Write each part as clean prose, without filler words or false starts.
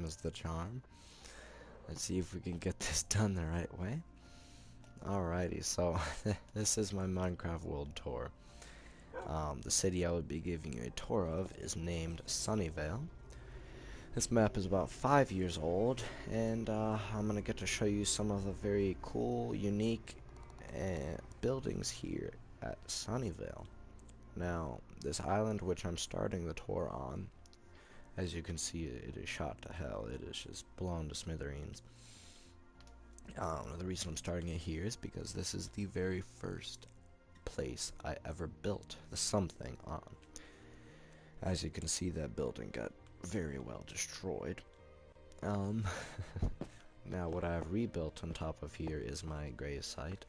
is the charm. Let's see if we can get this done the right way. Alrighty, so this is my Minecraft world tour. The city I would be giving you a tour of is named Sunnyvale. This map is about 5 years old, and I'm going to get to show you some of the very cool, unique buildings here at Sunnyvale. Now, this island which I'm starting the tour on, as you can see, it is shot to hell. It is just blown to smithereens. The reason I'm starting it here is because this is the very first place I ever built the something on. As you can see, that building got very well destroyed. Now what I've rebuilt on top of here is my grave site.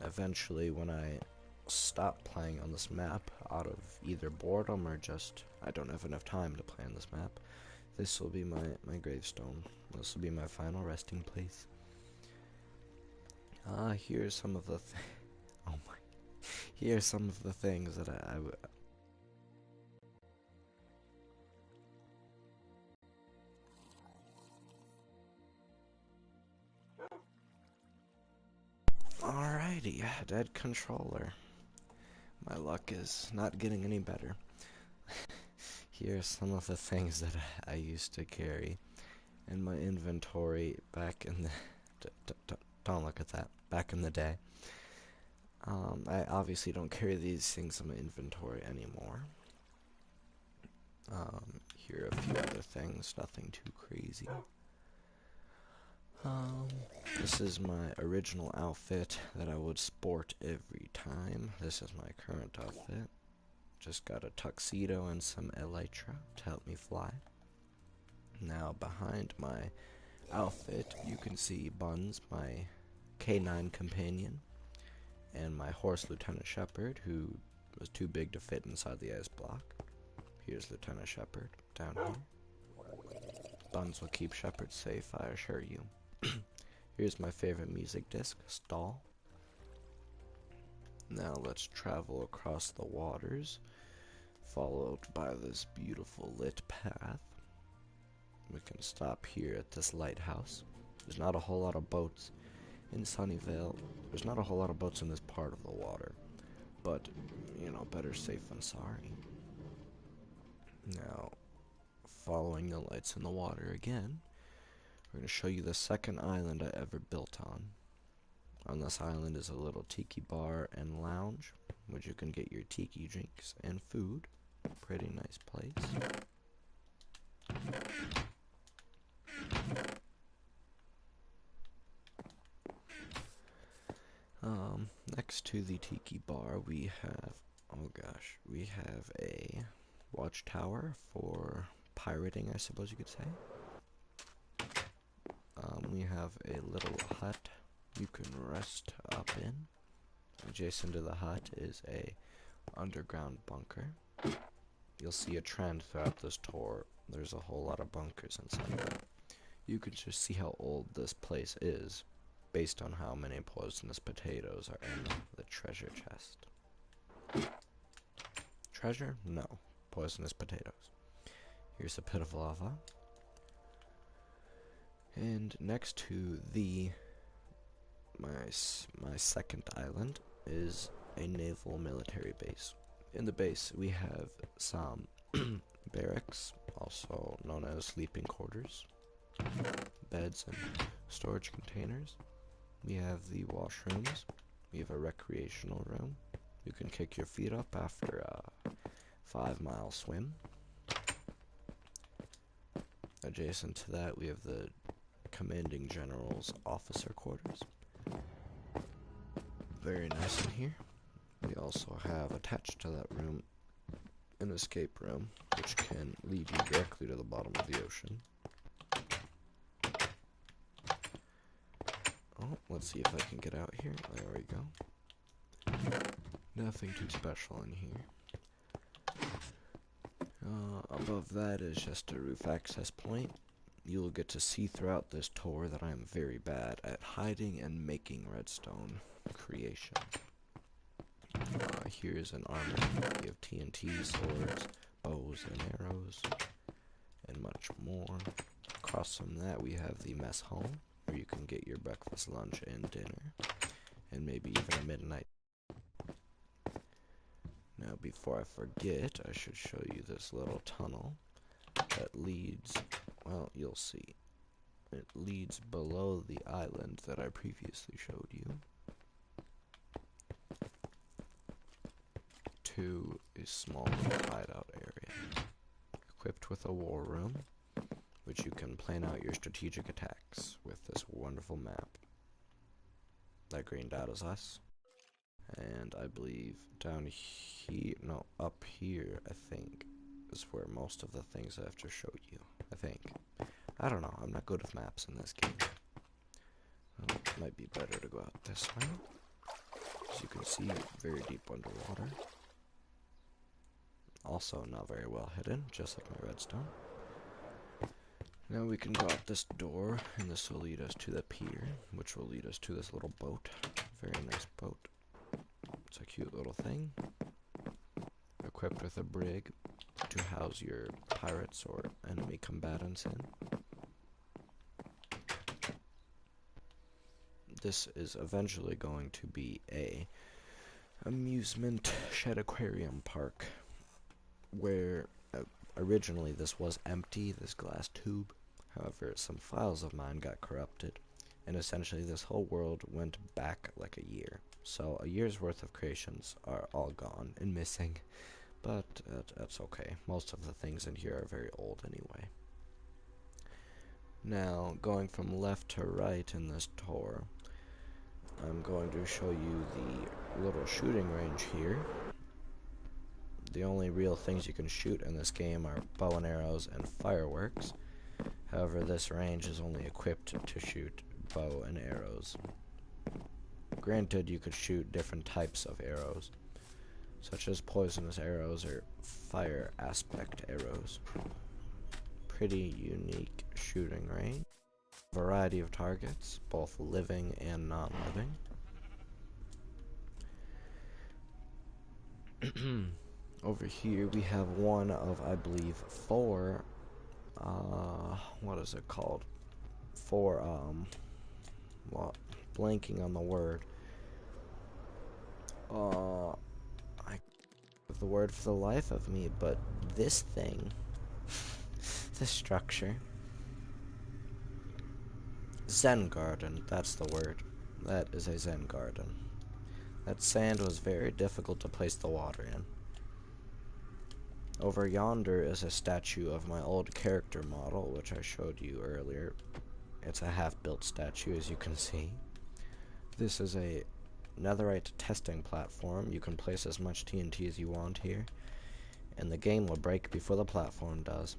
Eventually, when I stop playing on this map out of either boredom or just I don't have enough time to play on this map, this will be my gravestone. This will be my final resting place. Here's some of the oh my. Here's some of the things that I Alrighty, dead controller. My luck is not getting any better. Here's some of the things that I used to carry in my inventory back in the... Don't look at that. Back in the day. I obviously don't carry these things in my inventory anymore. Here are a few other things, nothing too crazy. This is my original outfit that I would sport every time. This is my current outfit. Just got a tuxedo and some elytra to help me fly. Now behind my outfit you can see Buns, my canine companion, and my horse Lieutenant Shepard, who was too big to fit inside the ice block. Here's Lieutenant Shepard down here. Buns will keep Shepard safe, I assure you. Here's my favorite music disc, Stall. Now let's travel across the waters, followed by this beautiful lit path. We can stop here at this lighthouse. There's not a whole lot of boats in Sunnyvale. There's not a whole lot of boats in this part of the water, but, you know, better safe than sorry. Now, following the lights in the water again, we're going to show you the second island I ever built on. On this island is a little tiki bar and lounge, which you can get your tiki drinks and food. Pretty nice place. Next to the tiki bar we have, oh gosh, we have a watchtower for pirating, I suppose you could say. We have a little hut you can rest up in. Adjacent to the hut is a underground bunker. You'll see a trend throughout this tour. There's a whole lot of bunkers inside of it. You can just see how old this place is based on how many poisonous potatoes are in the treasure chest. Treasure? No. Poisonous potatoes. Here's a pit of lava. And next to my second island is a naval military base. In the base we have some barracks, also known as sleeping quarters, beds and storage containers. We have the washrooms. We have a recreational room. You can kick your feet up after a 5-mile swim. Adjacent to that we have the Commanding General's officer quarters. Very nice in here. We also have attached to that room an escape room, which can lead you directly to the bottom of the ocean. Oh, let's see if I can get out here. There we go. Nothing too special in here. Above that is just a roof access point. You will get to see throughout this tour that I am very bad at hiding and making redstone creation. Here's an armor. We have TNT, swords, bows and arrows, and much more. Across from that, we have the mess hall, where you can get your breakfast, lunch, and dinner, and maybe even a midnight. Now, before I forget, I should show you this little tunnel that leads, well, you'll see. It leads below the island that I previously showed you to a small hideout area, equipped with a war room, which you can plan out your strategic attacks with this wonderful map. That green dot is us. And I believe down here, no, up here, I think, is where most of the things I have to show you. I think. I don't know, I'm not good with maps in this game. Well, it might be better to go out this way. As you can see, very deep underwater. Also not very well hidden, just like my redstone. Now we can go out this door, and this will lead us to the pier, which will lead us to this little boat. Very nice boat. It's a cute little thing. Equipped with a brig to house your pirates or enemy combatants in. This is eventually going to be a amusement shed aquarium park, where originally this was empty, this glass tube. However, some files of mine got corrupted, and essentially this whole world went back like a year. So a year's worth of creations are all gone and missing, but that's okay. Most of the things in here are very old anyway. Now, going from left to right in this tour, I'm going to show you the little shooting range here. The only real things you can shoot in this game are bow and arrows and fireworks. However, this range is only equipped to shoot bow and arrows. Granted, you could shoot different types of arrows, such as poisonous arrows or fire aspect arrows. Pretty unique shooting range. Variety of targets, both living and non-living. Over here we have one of, I believe, four, what is it called? Four, well, blanking on the word. I have the word for the life of me, but this thing, this structure, Zen Garden, that's the word. That is a Zen Garden. That sand was very difficult to place the water in. Over yonder is a statue of my old character model, which I showed you earlier. It's a half-built statue, as you can see. This is a netherite testing platform. You can place as much TNT as you want here, and the game will break before the platform does.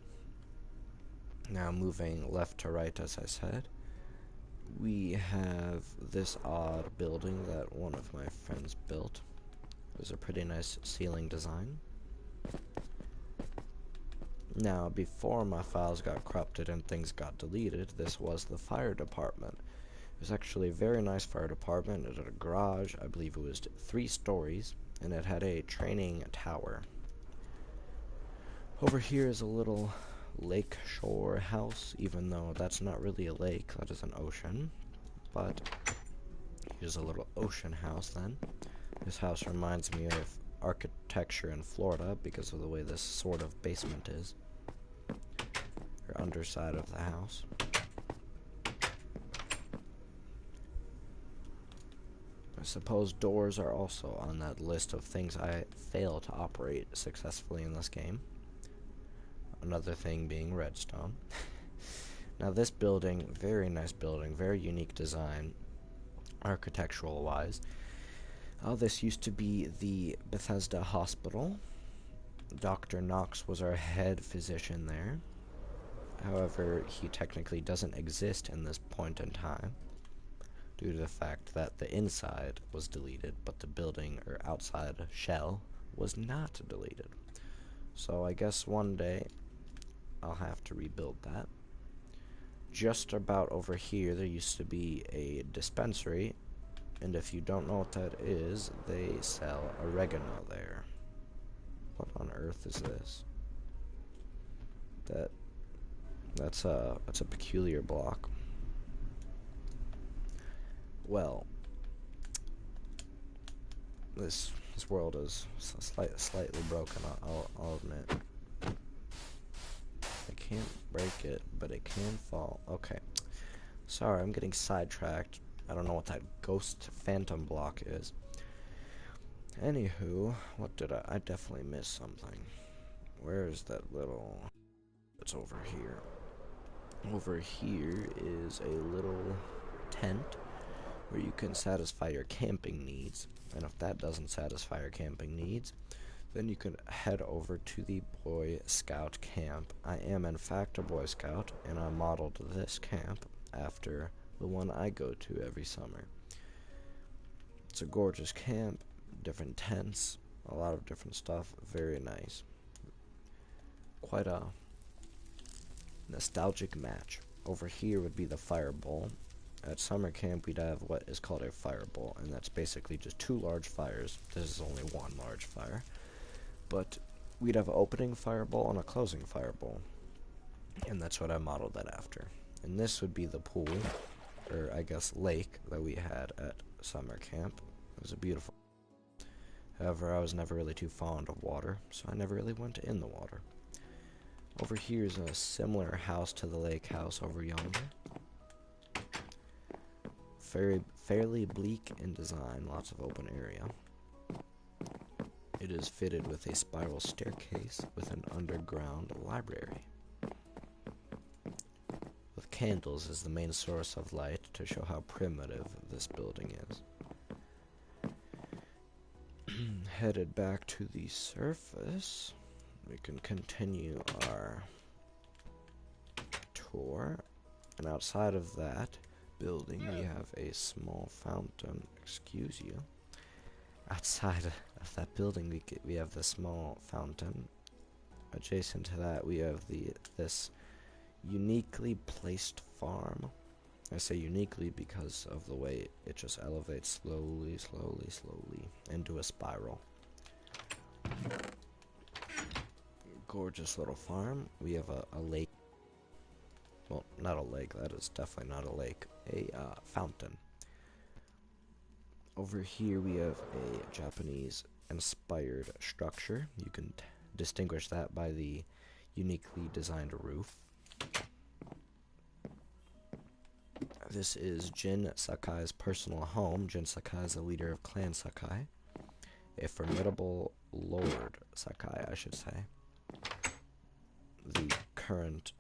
Now, moving left to right, as I said, we have this odd building that one of my friends built. It was a pretty nice ceiling design. Now, before my files got corrupted and things got deleted, this was the fire department. It was actually a very nice fire department. It had a garage, I believe it was 3 stories, and it had a training tower. Over here is a little lake shore house, even though that's not really a lake, that is an ocean. But here's a little ocean house then. This house reminds me of architecture in Florida because of the way this sort of basement is, or underside of the house. I suppose doors are also on that list of things I fail to operate successfully in this game. Another thing being redstone. Now this building, very nice building, very unique design, architectural wise. This used to be the Bethesda Hospital. Dr. Knox was our head physician there. However, he technically doesn't exist in this point in time, due to the fact that the inside was deleted, but the building or outside shell was not deleted. So I guess one day I'll have to rebuild that. Just about over here there used to be a dispensary, and if you don't know what that is, they sell oregano there. What on earth is this? That That's a peculiar block. Well, this world is slightly broken. I'll admit. I can't break it, but it can fall. Okay. Sorry, I'm getting sidetracked. I don't know what that ghost phantom block is. Anywho, what did I definitely missed something. Where is that little... It's over here. Over here is a little tent where you can satisfy your camping needs. And if that doesn't satisfy your camping needs, then you can head over to the Boy Scout camp. I am in fact a Boy Scout, and I modeled this camp after the one I go to every summer. It's a gorgeous camp, different tents, a lot of different stuff, very nice. Quite a nostalgic match. Over here would be the fireball. At summer camp we'd have what is called a fireball, and that's basically just 2 large fires. This is only 1 large fire. But we'd have an opening fireball and a closing fireball. And that's what I modeled that after. And this would be the pool, or I guess lake, that we had at summer camp. It was a beautiful... However, I was never really too fond of water, so I never really went in the water. Over here is a similar house to the lake house over yonder. Fairly bleak in design, lots of open area. It is fitted with a spiral staircase with an underground library. With candles as the main source of light to show how primitive this building is. Headed back to the surface, we can continue our tour, and outside of that building we have a small fountain. Excuse you. Outside of that building we have the small fountain. Adjacent to that we have this uniquely placed farm. I say uniquely because of the way it just elevates slowly into a spiral. Gorgeous little farm. We have a lake. Well, not a lake, that is definitely not a lake. A fountain. Over here we have a Japanese-inspired structure. You can distinguish that by the uniquely designed roof. This is Jin Sakai's personal home. Jin Sakai is the leader of Clan Sakai. A formidable Lord Sakai, I should say. The current,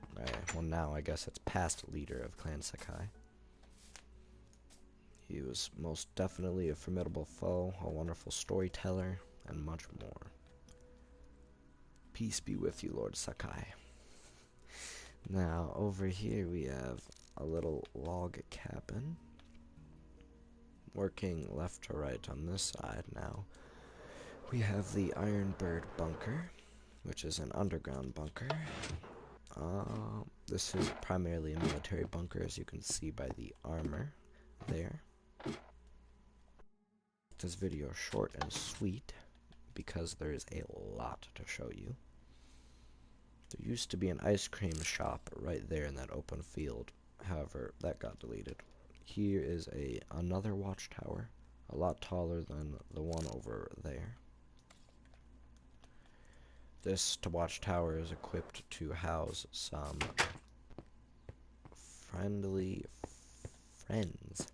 well now I guess it's past leader of Clan Sakai. He was most definitely a formidable foe, a wonderful storyteller, and much more. Peace be with you, Lord Sakai. Now, over here we have a little log cabin. Working left to right on this side now. We have the Iron Bird bunker, which is an underground bunker. This is primarily a military bunker, as you can see by the armor there. This video short and sweet because there is a lot to show you. There used to be an ice cream shop right there in that open field. However, that got deleted. Here is another watchtower, a lot taller than the one over there. This watchtower is equipped to house some friendly friends,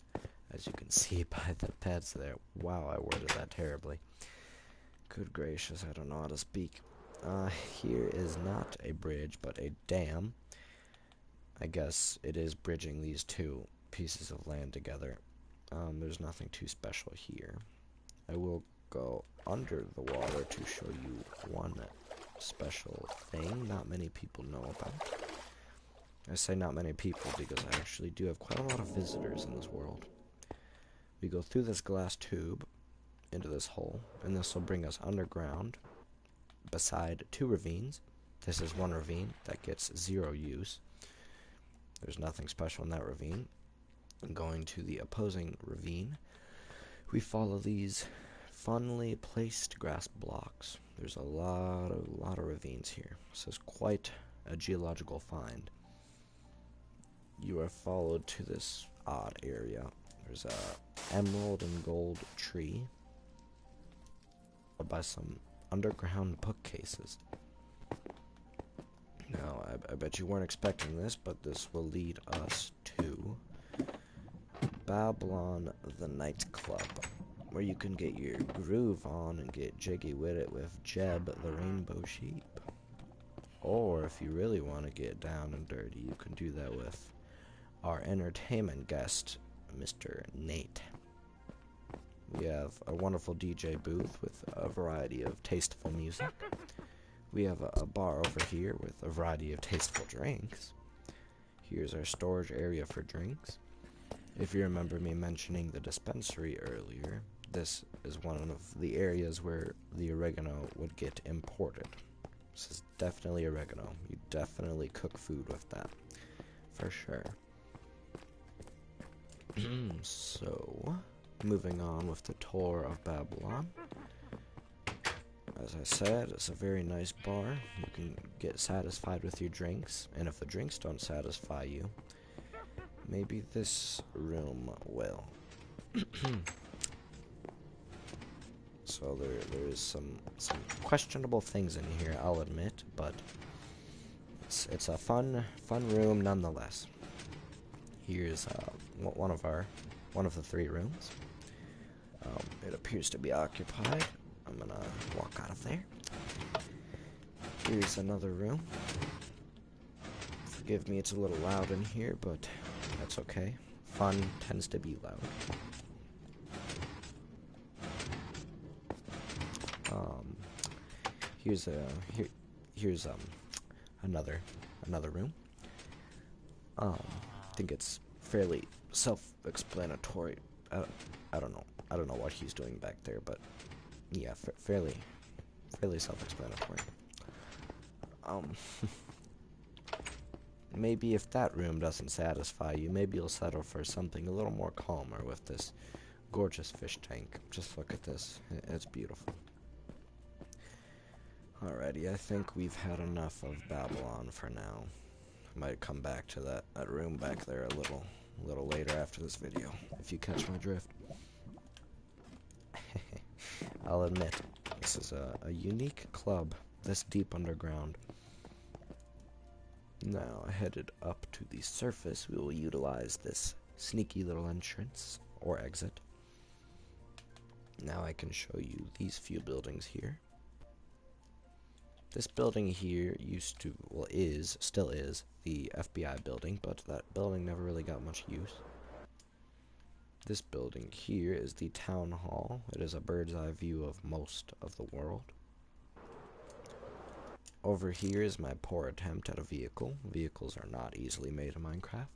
as you can see by the pets there. Wow, I worded that terribly. Good gracious, I don't know how to speak. Here is not a bridge, but a dam. I guess it is bridging these 2 pieces of land together. There's nothing too special here. I will go under the water to show you one special thing not many people know about. I say not many people because I actually do have quite a lot of visitors in this world. We go through this glass tube into this hole, and this will bring us underground beside 2 ravines. This is one ravine that gets 0 use. There's nothing special in that ravine. And going to the opposing ravine, we follow these funnily placed grass blocks. There's a lot of ravines here. This is quite a geological find. you are followed to this odd area. There's a emerald and gold tree, followed by some underground bookcases. Now, I bet you weren't expecting this, but this will lead us to Babylon the Nightclub, where you can get your groove on and get jiggy with it with Jeb the Rainbow Sheep. Or if you really want to get down and dirty, you can do that with our entertainment guest, Mr. Nate. We have a wonderful DJ booth with a variety of tasteful music. We have a bar over here with a variety of tasteful drinks. Here's our storage area for drinks. If you remember me mentioning the dispensary earlier, this is one of the areas where the oregano would get imported. This is definitely oregano. You definitely cook food with that, for sure. So, moving on with the tour of Babylon. As I said, it's a very nice bar. You can get satisfied with your drinks, and if the drinks don't satisfy you, maybe this room will. So there is some questionable things in here, I'll admit, but it's a fun room nonetheless. Here's one of the 3 rooms. It appears to be occupied. I'm gonna walk out of there. Here's another room. Forgive me, it's a little loud in here, but that's okay. Fun tends to be loud. Here's another room. I think it's fairly self-explanatory. I don't know what he's doing back there, but yeah, fairly self-explanatory. Maybe if that room doesn't satisfy you, maybe you'll settle for something a little more calmer with this gorgeous fish tank. Just look at this. It's beautiful. Alrighty, I think we've had enough of Babylon for now. I might come back to that room back there a little later after this video, if you catch my drift. I'll admit, this is a unique club this deep underground. Now, headed up to the surface, we will utilize this sneaky little entrance, or exit. Now I can show you these few buildings here. This building here still is, the FBI building, but that building never really got much use. This building here is the town hall. It is a bird's eye view of most of the world. Over here is my poor attempt at a vehicle. Vehicles are not easily made in Minecraft.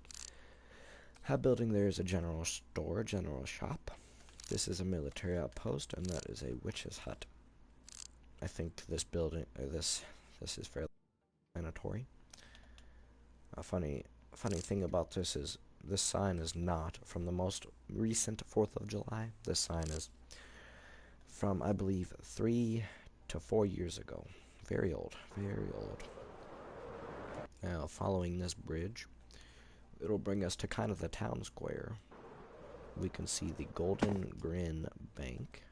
That building there is a general store, general shop. This is a military outpost, and that is a witch's hut. I think this building, this is fairly explanatory. A funny thing about this is this sign is not from the most recent 4th of July. This sign is from, I believe, 3 to 4 years ago. Very old, very old. Now, following this bridge, it'll bring us to kind of the town square. We can see the Golden Grin Bank.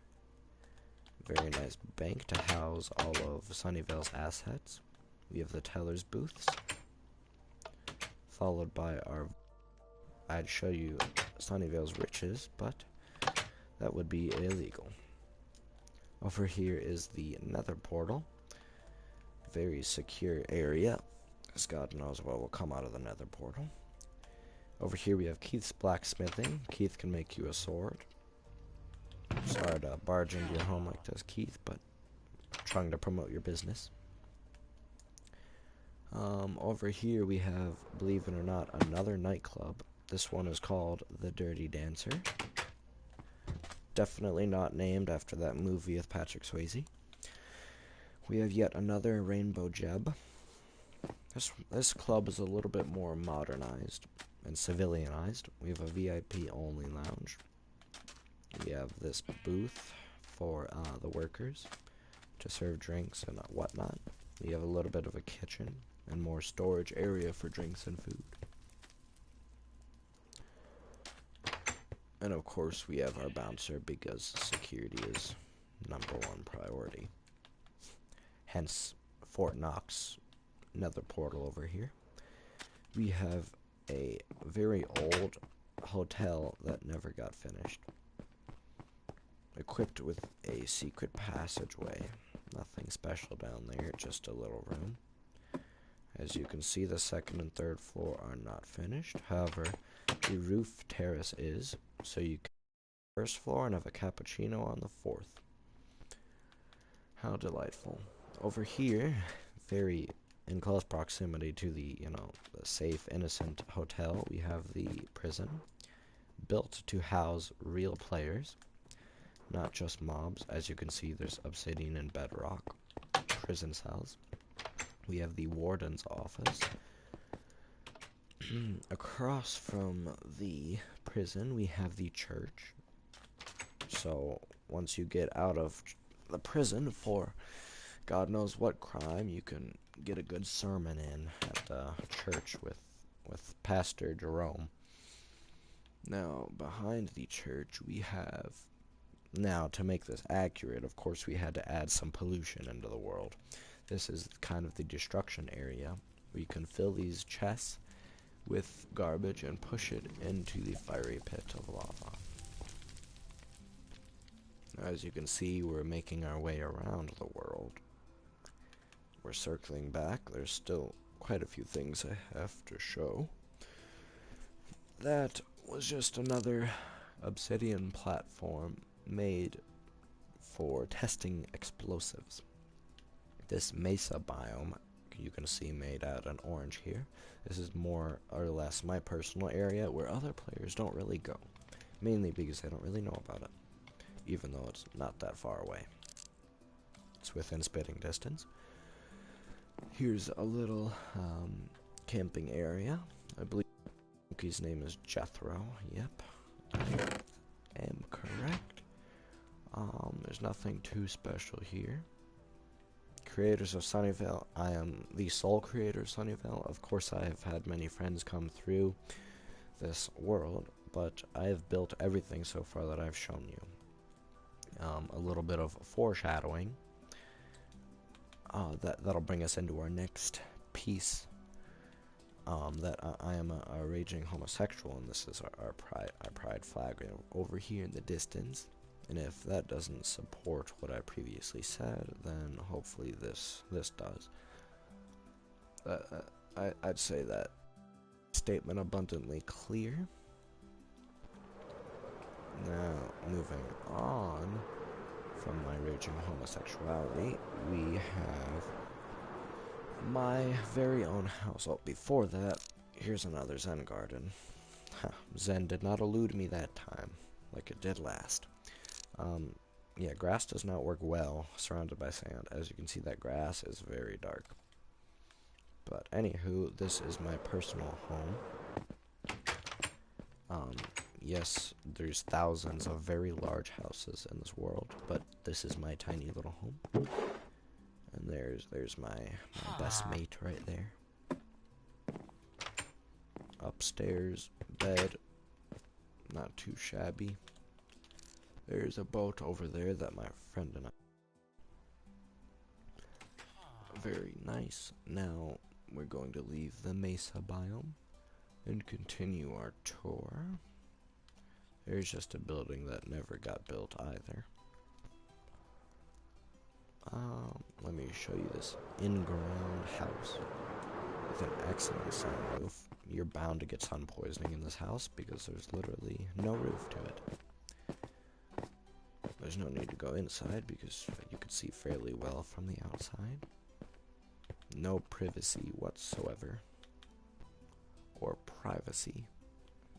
Very nice bank to house all of Sunnyvale's assets. We have the teller's booths, followed by our... I'd show you Sunnyvale's riches, but that would be illegal. Over here is the nether portal. Very secure area, as God knows what will come out of the nether portal. Over here we have Keith's blacksmithing. Keith can make you a sword. Sorry to barge into your home like this, Keith, but I'm trying to promote your business. Over here we have, believe it or not, another nightclub. This one is called The Dirty Dancer. Definitely not named after that movie with Patrick Swayze. We have yet another Rainbow Jeb. This club is a little bit more modernized and civilianized. We have a VIP only lounge. We have this booth for the workers to serve drinks and whatnot. We have a little bit of a kitchen and more storage area for drinks and food. And of course we have our bouncer because security is #1 priority. Hence Fort Knox nether portal over here. We have a very old hotel that never got finished, equipped with a secret passageway. Nothing special down there, just a little room. As you can see, the second and third floor are not finished. However, the roof terrace is, so you can have the first floor and have a cappuccino on the fourth. How delightful. Over here, very in close proximity to the, the safe, innocent hotel, we have the prison, built to house real players, not just mobs. As you can see, there's obsidian and bedrock prison cells. We have the warden's office. Across from the prison, we have the church. So, once you get out of the prison for God knows what crime, you can get a good sermon in at the church with Pastor Jerome. Now, behind the church, we have... Now, to make this accurate, of course, we had to add some pollution into the world. This is kind of the destruction area, where you can fill these chests with garbage and push it into the fiery pit of lava. As you can see, we're making our way around the world. We're circling back. There's still quite a few things I have to show. That was just another obsidian platform made for testing explosives. This Mesa biome, you can see made out in orange here. This is more or less my personal area where other players don't really go. Mainly because they don't really know about it, even though it's not that far away. It's within spitting distance. Here's a little camping area. I believe his name is Jethro. Yep, I am correct. There's nothing too special here. Creators of Sunnyvale. I am the sole creator of Sunnyvale. Of course, I have had many friends come through this world, but I have built everything so far that I've shown you. A little bit of foreshadowing. That'll bring us into our next piece. That I am a raging homosexual, and this is our pride flag over here in the distance. And if that doesn't support what I previously said, then hopefully this does. I'd say that statement abundantly clear. Now, moving on from my raging homosexuality, we have my very own house. Oh, before that, here's another Zen Garden. Zen did not elude me that time, like it did last. Yeah, grass does not work well surrounded by sand. As you can see, that grass is very dark. But anywho, this is my personal home. Yes, there's thousands of very large houses in this world, but this is my tiny little home. And there's my best mate right there. Upstairs, bed, not too shabby. There's a boat over there that my friend and I... Very nice. Now, we're going to leave the Mesa biome and continue our tour. There's just a building that never got built either. Let me show you this in-ground house with an excellent sunroof. You're bound to get sun poisoning in this house because there's literally no roof to it. There's no need to go inside because you can see fairly well from the outside. No privacy whatsoever. Or privacy.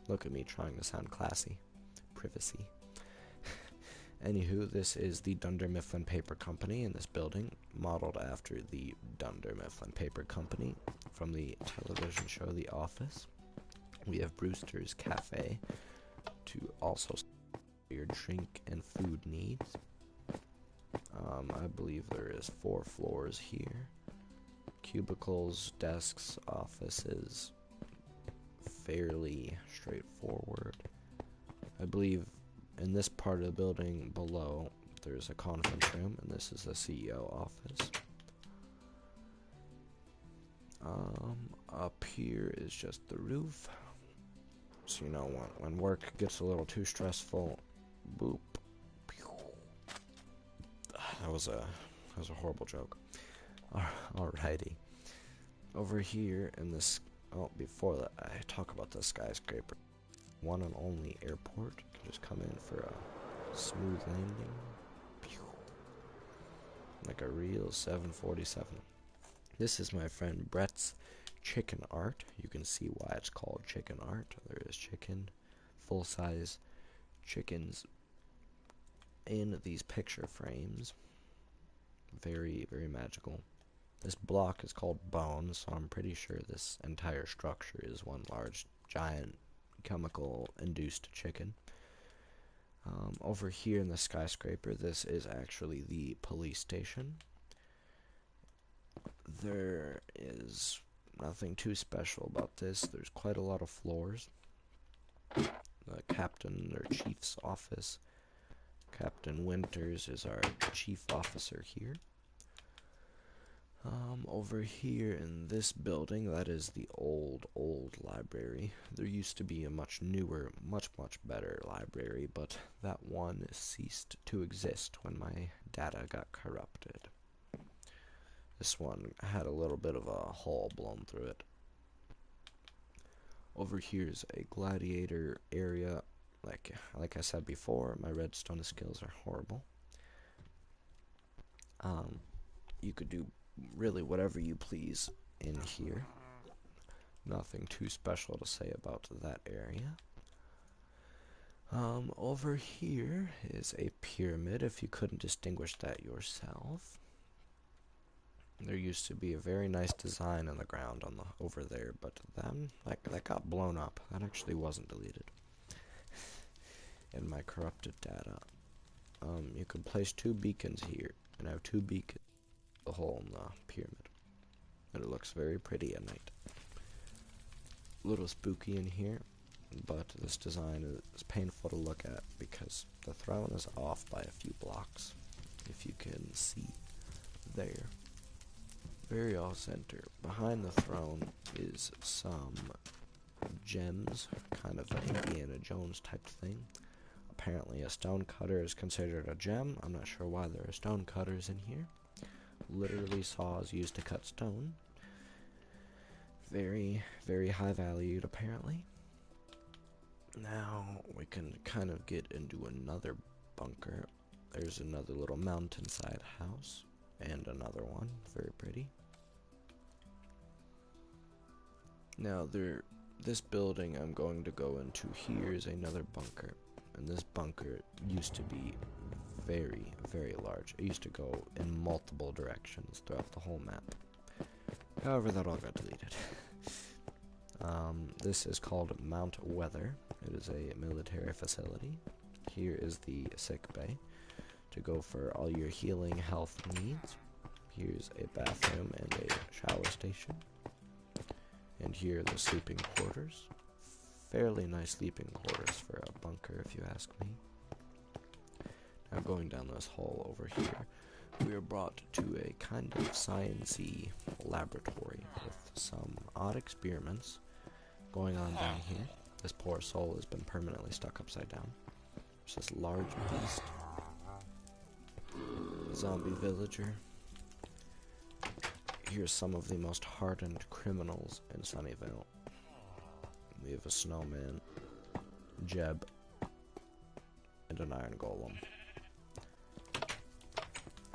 Look at me trying to sound classy. Privacy. Anywho, this is the Dunder Mifflin Paper Company in this building, modeled after the Dunder Mifflin Paper Company from the television show The Office. We have Brewster's Cafe to also your drink and food needs. I believe there is 4 floors here. Cubicles, desks, offices, fairly straightforward. I believe in this part of the building below, there's a conference room, and this is the CEO office. Up here is just the roof. So, you know, when work gets a little too stressful, boop. That was a horrible joke. Alrighty. Over here in this, oh, before that, I talk about the skyscraper. One and only airport. Just come in for a smooth landing. Like a real 747. This is my friend Brett's chicken art. You can see why it's called chicken art. There is chicken, full-size chickens in these picture frames. Very, very magical. This block is called bone, so I'm pretty sure this entire structure is one large, giant, chemical-induced chicken. Over here in the skyscraper, this is actually the police station. There is nothing too special about this. There's quite a lot of floors. The captain or chief's office. Captain Winters is our chief officer here. Over here in this building, that is the old library. There used to be a much newer, much better library, but that one ceased to exist when my data got corrupted. This one had a little bit of a hole blown through it. Over here is a gladiator area. Like I said before, my redstone skills are horrible. You could do really whatever you please in here. Nothing too special to say about that area. Over here is a pyramid, if you couldn't distinguish that yourself. There used to be a very nice design on the ground over there, but then that got blown up. That actually wasn't deleted in my corrupted data. You can place 2 beacons here, and have 2 beacons the hole in the pyramid, and it looks very pretty at night. A little spooky in here, but this design is painful to look at because the throne is off by a few blocks, if you can see there. Very off center. Behind the throne is some gems, kind of an Indiana Jones type thing. Apparently a stone cutter is considered a gem. I'm not sure why there are stone cutters in here. Literally saws used to cut stone. Very, very high valued apparently. Now we can kind of get into another bunker. There's another little mountainside house. And another one, very pretty. Now this building I'm going to go into here is another bunker. And this bunker used to be very, very large. It used to go in multiple directions throughout the whole map. However, that all got deleted. This is called Mount Weather. It is a military facility. Here is the sick bay to go for all your healing health needs. Here's a bathroom and a shower station. And here are the sleeping quarters. Fairly nice sleeping quarters for a bunker, if you ask me. Now going down this hall over here, we are brought to a kind of sciencey laboratory with some odd experiments going on down here. This poor soul has been permanently stuck upside down. There's this large beast. Zombie villager. Here's some of the most hardened criminals in Sunnyvale. We have a snowman, Jeb, and an iron golem.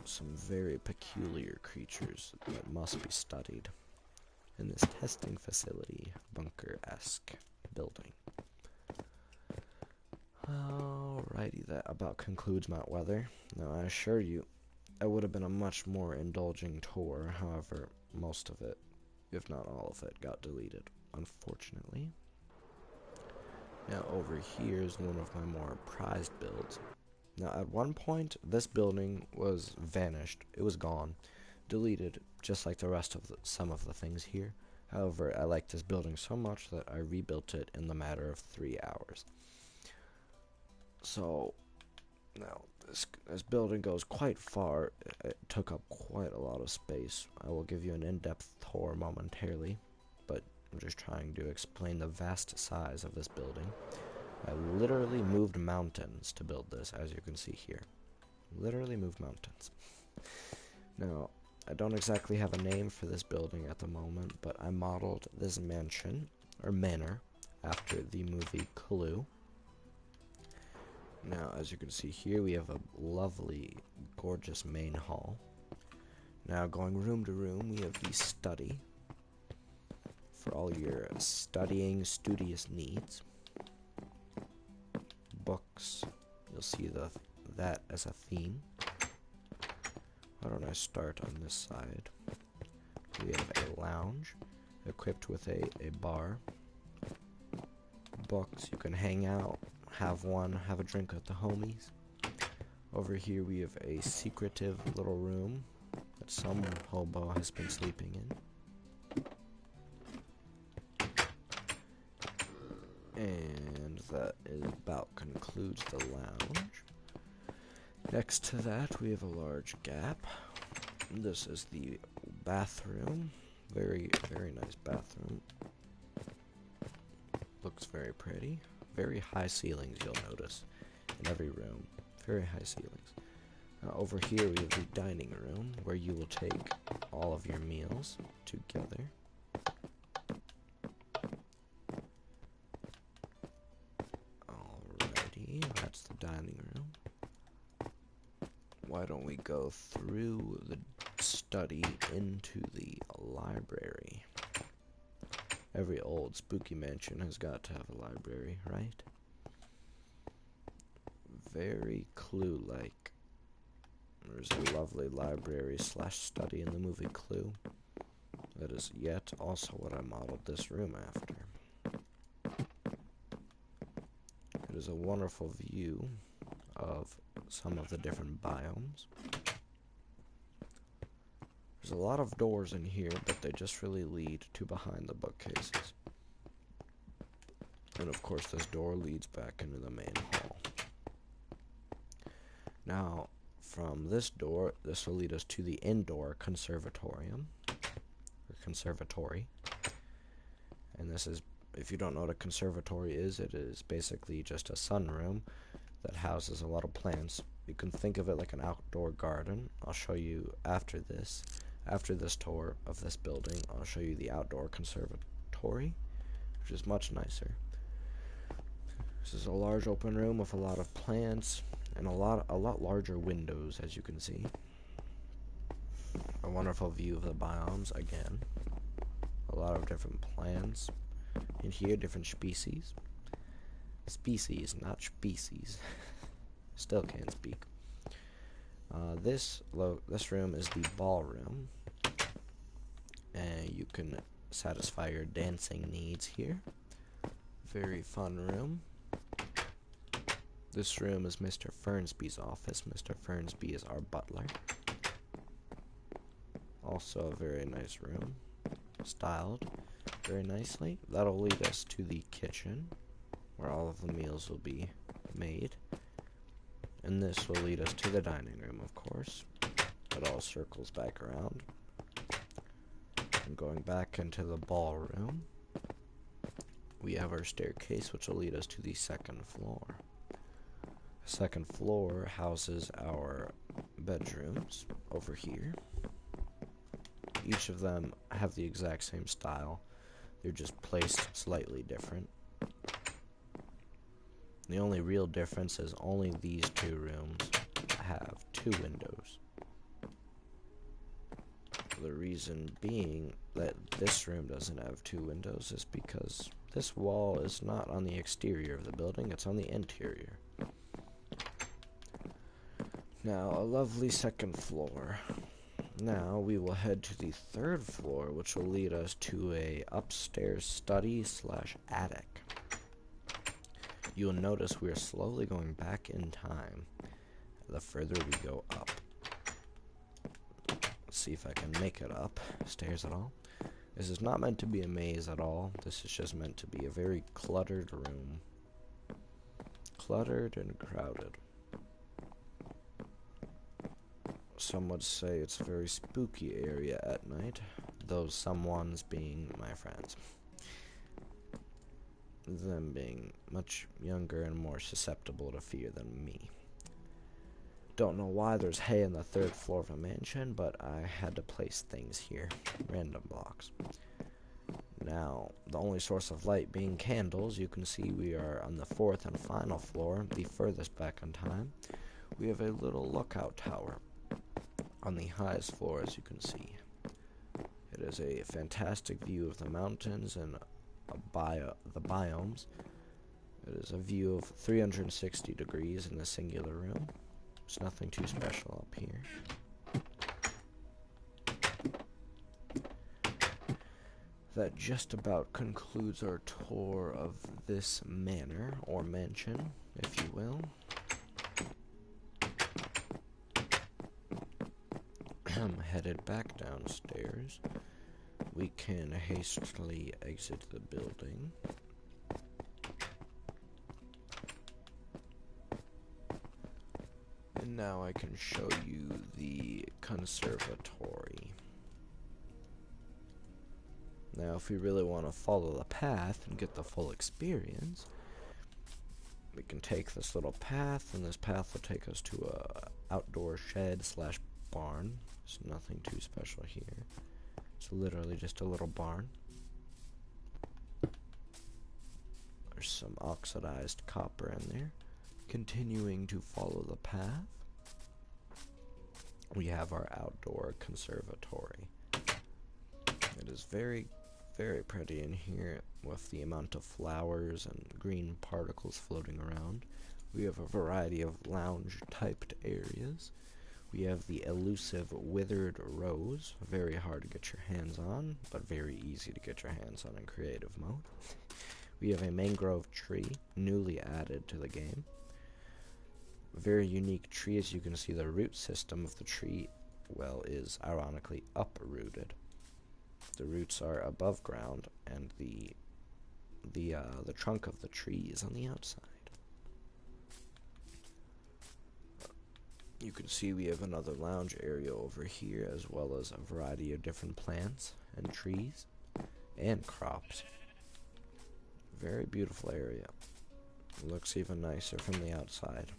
Some very peculiar creatures that must be studied in this testing facility, bunker-esque building. Alrighty, that about concludes Mount Weather. Now I assure you, it would have been a much more indulging tour, however, most of it, if not all of it, got deleted, unfortunately. Now over here is one of my more prized builds. Now at one point, this building was vanished. It was gone, deleted, just like the rest of some of the things here. However, I liked this building so much that I rebuilt it in the matter of 3 hours. So now this building goes quite far. It took up quite a lot of space. I will give you an in-depth tour momentarily, but I'm just trying to explain the vast size of this building. I literally moved mountains to build this, as you can see here. Literally moved mountains. Now, I don't exactly have a name for this building at the moment, but I modeled this mansion, or manor, after the movie Clue. Now, as you can see here, we have a lovely, gorgeous main hall. Now, going room to room, we have the study for all your studying, studious needs. Books, you'll see that as a theme. Why don't I start on this side? We have a lounge equipped with a bar. Books, you can hang out, have a drink with the homies. Over here we have a secretive little room that some hobo has been sleeping in. And that about concludes the lounge. Next to that, we have a large gap. This is the bathroom. Very, very nice bathroom. Looks very pretty. Very high ceilings, you'll notice, in every room. Very high ceilings. Over here, we have the dining room, where you will take all of your meals together. Alrighty, that's the dining room. Why don't we go through the study into the library? Every old spooky mansion has got to have a library, right? Very Clue-like. There's a lovely library slash study in the movie Clue. That is yet also what I modeled this room after. It is a wonderful view of some of the different biomes. There's a lot of doors in here, but they just really lead to behind the bookcases. And of course this door leads back into the main hall. Now, from this door, this will lead us to the indoor conservatorium, or conservatory. And this is, if you don't know what a conservatory is, it is basically just a sunroom that houses a lot of plants. You can think of it like an outdoor garden. I'll show you after this tour of this building. I'll show you the outdoor conservatory, which is much nicer. This is a large open room with a lot of plants and a lot larger windows, as you can see. A wonderful view of the biomes again. A lot of different plants in here, different species. Species, not species. Still can't speak. This room is the ballroom, and you can satisfy your dancing needs here. Very fun room. This room is Mr. Fernsby's office. Mr. Fernsby is our butler. Also a very nice room, styled very nicely. That'll lead us to the kitchen, where all of the meals will be made. And this will lead us to the dining room, of course. It all circles back around. And going back into the ballroom, we have our staircase, which will lead us to the second floor. The second floor houses our bedrooms over here. Each of them have the exact same style. They're just placed slightly different. The only real difference is only these two rooms have 2 windows. The reason being that this room doesn't have 2 windows is because this wall is not on the exterior of the building, it's on the interior. Now, a lovely second floor. Now, we will head to the third floor, which will lead us to a upstairs study slash attic. You'll notice we are slowly going back in time the further we go up. Let's see if I can make it up stairs at all. This is not meant to be a maze at all. This is just meant to be a very cluttered room. cluttered and crowded. Some would say it's a very spooky area at night, those someones being my friends. Them being much younger and more susceptible to fear than me. Don't know why there's hay on the 3rd floor of a mansion, but I had to place things here. Random blocks. Now, the only source of light being candles, you can see we are on the 4th and final floor, the furthest back in time. We have a little lookout tower on the highest floor, as you can see. It is a fantastic view of the mountains and the biomes. It is a view of 360 degrees in the singular room. There's nothing too special up here. That just about concludes our tour of this manor, or mansion, if you will. I'm headed back downstairs. We can hastily exit the building. And now I can show you the conservatory. Now, if we really want to follow the path and get the full experience, we can take this little path, and this path will take us to a outdoor shed slash barn. There's nothing too special here. It's literally just a little barn. There's some oxidized copper in there. Continuing to follow the path, we have our outdoor conservatory. It is very, very pretty in here with the amount of flowers and green particles floating around. We have a variety of lounge-typed areas. We have the elusive withered rose, very hard to get your hands on, but very easy to get your hands on in creative mode. We have a mangrove tree, newly added to the game. A very unique tree, as you can see the root system of the tree, well, is ironically uprooted. The roots are above ground, and the trunk of the tree is on the outside. You can see we have another lounge area over here, as well as a variety of different plants and trees and crops. Very beautiful area. Looks even nicer from the outside.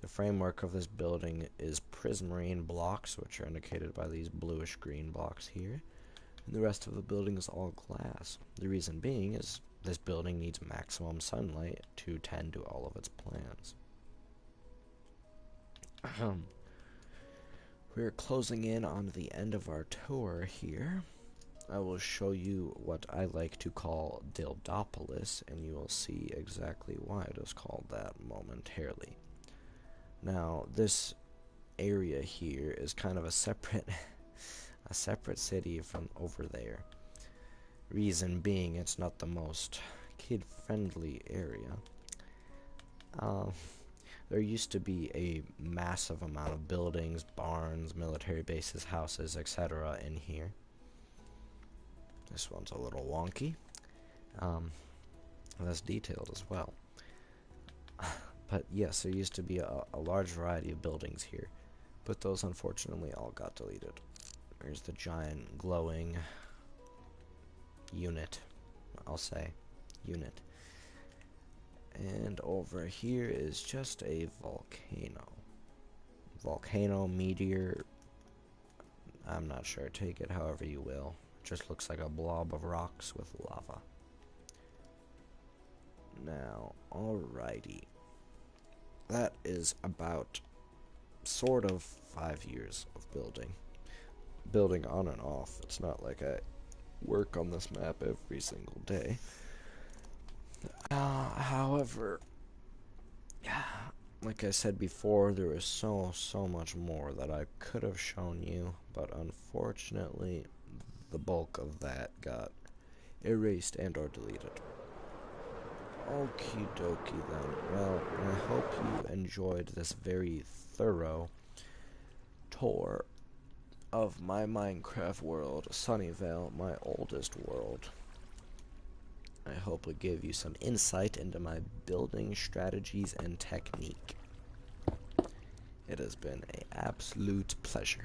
The framework of this building is prismarine blocks, which are indicated by these bluish green blocks here. And the rest of the building is all glass. The reason being is this building needs maximum sunlight to tend to all of its plants. We're closing in on the end of our tour here. I will show you what I like to call Dildopolis, and you will see exactly why it is called that momentarily. Now, this area here is kind of a separate city from over there. Reason being, it's not the most kid-friendly area. There used to be a massive amount of buildings, barns, military bases, houses, etc. in here. This one's a little wonky. That's detailed as well. But yes, there used to be a large variety of buildings here, but those unfortunately all got deleted. There's the giant glowing unit, I'll say, unit. And over here is just a volcano. Volcano, meteor, I'm not sure, take it however you will. It just looks like a blob of rocks with lava. Now, alrighty. That is about sort of 5 years of building. Building on and off. It's not like I work on this map every single day. However, like I said before, there is so much more that I could have shown you, but unfortunately, the bulk of that got erased and or deleted. Okie dokie then. Well, I hope you enjoyed this very thorough tour of my Minecraft world, Sunnyvale, my oldest world. I hope it gave you some insight into my building strategies and technique. It has been an absolute pleasure.